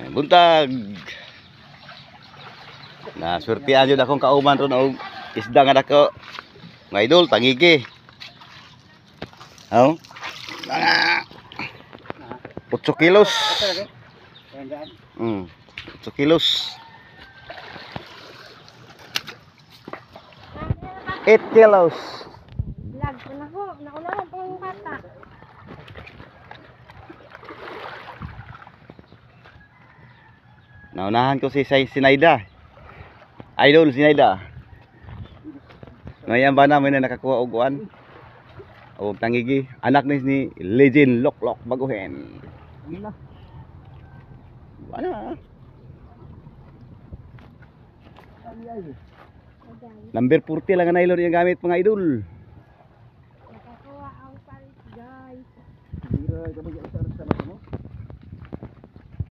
Buntag. Nasurtihan jud akong kauman ron og isda nga dako. Mga idol, tangigi. Oh. 8 kilos. 8 kilos. 8 kilos. Lag ko na ho. Naunahan po yung bata. Naunahan ko si Sinaida. Idol Sinaida. Ngayon ba namin na nakakuha og kuan? O tangigi, anak ni Legend Loklok Baguhen. Ano? Number 40 lang ang nylon yung gamit mga idol.